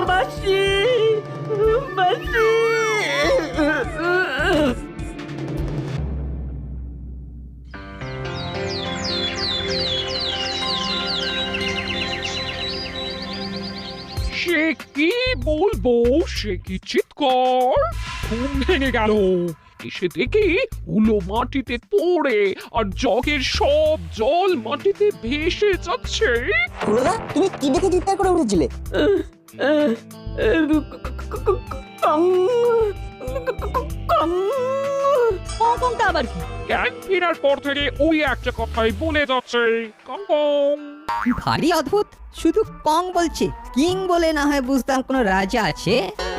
মাসি, মাসি। সে কি বলবো, সে কি চিৎকার! ঘুম ভেঙে গেল। এসে দেখি হুলো মাটিতে পড়ে আর জগের সব জল মাটিতে ভেসে যাচ্ছে। হুলোদা, তুমি কি দেখে চিৎকার করে উঠেছিলে? কংটা আবার কি? জ্ঞান ফেরার পর থেকে ওই একটা কথাই বলে যাচ্ছে, কং কং। ভারী অদ্ভুত, শুধু কং বলছে। কিং বলে না হয় বুঝতাম কোনো রাজা আছে।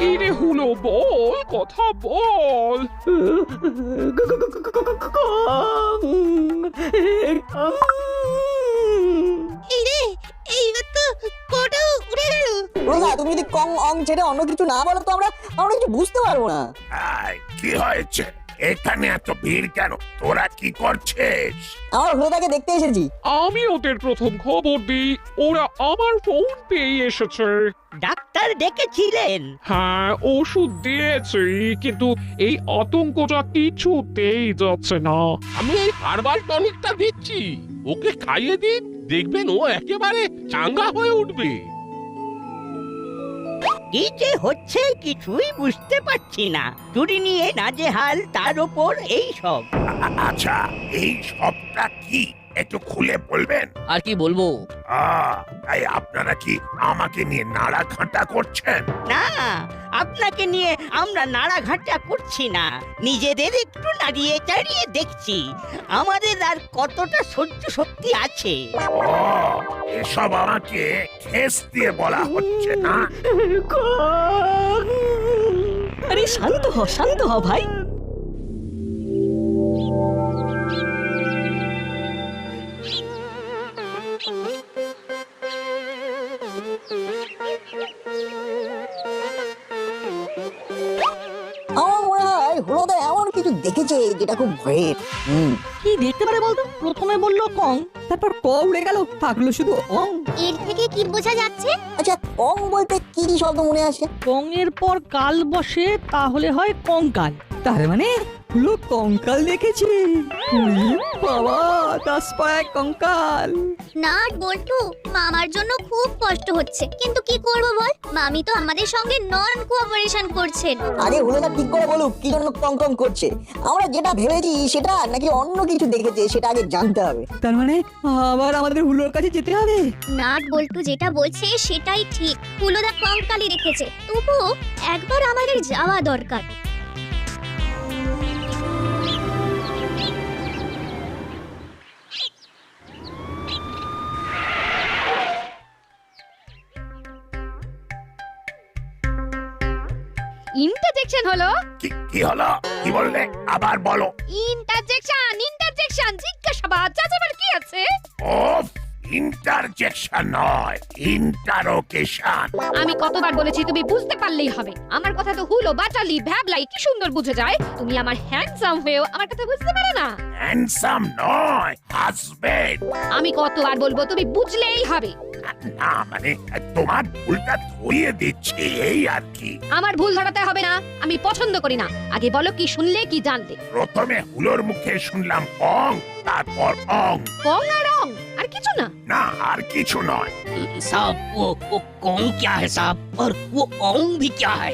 এই রে হুলো, বল, কথা বল। হুলোদা, তুমি যদি কং অং ছেড়ে অন্য কিছু না বলো তো আমরা কিছু বুঝতে পারবো না। কি হয়েছে? এখানে এত ভিড় কেন? তোরা কি করছিস? আমরা হুলোদাকে দেখতে এসেছি। আমি ওদের প্রথম খবর দিই, ওরা আমার ফোন পেয়ে এসেছে। ডাক্তার ডেকেছিলেন? হ্যাঁ, ওষুধ দিয়েছি, কিন্তু এই আতঙ্কটা কিছুতেই যাচ্ছে না। আমি এই হার্বাল টনিকটা দিচ্ছি, ওকে খাইয়ে দিন, দেখবেন ও একেবারে চাঙ্গা হয়ে উঠবে। কি যে হচ্ছে কিছুই বুঝতে পারছি না। চুরি নিয়ে নাজেহাল, তার উপর এই সব। আচ্ছা, এই সবটা কি একটু খুলে বলবেন? আর কি বলবো? তাই আপনারা কি আমাকে নিয়ে নাড়া ঘাঁটা করছেন? না, আপনাকে নিয়ে আমরা নাড়াঘাটা করছি না, নিজেদের একটু নাড়িয়ে চাড়িয়ে দেখছি আমাদের আর কতটা সহ্য শক্তি আছে। এসব আমাকে খেস দিয়ে বলা হচ্ছে না? আরে শান্ত হ ভাই। আমার মনে হয় হুলোদা এমন কিছু দেখেছে যেটা খুব ভয়ের। কি দেখতে পারে বলতো? প্রথমে বললো কং, তারপর ক উড়ে গেল, থাকলো শুধু অং। এর থেকে কি বোঝা যাচ্ছে? আচ্ছা, কং বলতে কি শব্দ মনে আসে? কং এর পর কাল বসে, তাহলে হয় কঙ্কাল। তার মানে হুলো কঙ্কাল দেখেছে। উরি বাবা, 10 পায় কঙ্কাল। না বল্টু, মামার জন্য খুব কষ্ট হচ্ছে, কিন্তু কি করব বল, মামি তো আমাদের সঙ্গে নন কোঅপারেশন করছেন। আরে হুলোদা ঠিক করে বলুক কি জন্য কং কং করছে। আমরা যেটা ভেবেছি সেটা নাকি অন্য কিছু দেখেছে সেটা আগে জানতে হবে। তার মানে আবার আমাদের হুলোর কাছে যেতে হবে। নাট বল্টু যেটা বলছে সেটাই ঠিক, হুলোদা কঙ্কালই রেখেছে, তবুও একবার আমাদের যাওয়া দরকার। ইন্টারজেকশন হলো। কি হলো? কি বললে? আবার বলো। ইন্টারজেকশন জিজ্ঞাসাবাদ, যাচাবার কি আছে? ওফ, ইন্টারজেকশন নয়, ইন্টারোগেশন। আমি কতবার বলেছি তুমি বুঝতে পারলেই হবে। আমার কথা তো হুলো, বাটালি, ভ্যাবলাই কি সুন্দর বুঝে যায়। তুমি আমার হ্যান্ডসাম হয়েও আমার কথা বুঝতে পারো না। হ্যান্ডসাম নয়, হাজবেন্ড। আমি কতবার বলবো, তুমি বুঝলেই হবে। না মানে তোমার ভুলটা ধরিয়ে দিচ্ছি, এই আর কি। আমার ভুল ধরাতে হবে না, আমি পছন্দ করি না। আগে বলো কি শুনলে, কি জানলে? প্রথমে হুলোর মুখে শুনলাম কং, তারপর অং। কং আর অং, আর কিছু না? না, আর কিছু নয়। साहब वो कौन क्या है साहब, और वो ओंग भी क्या है?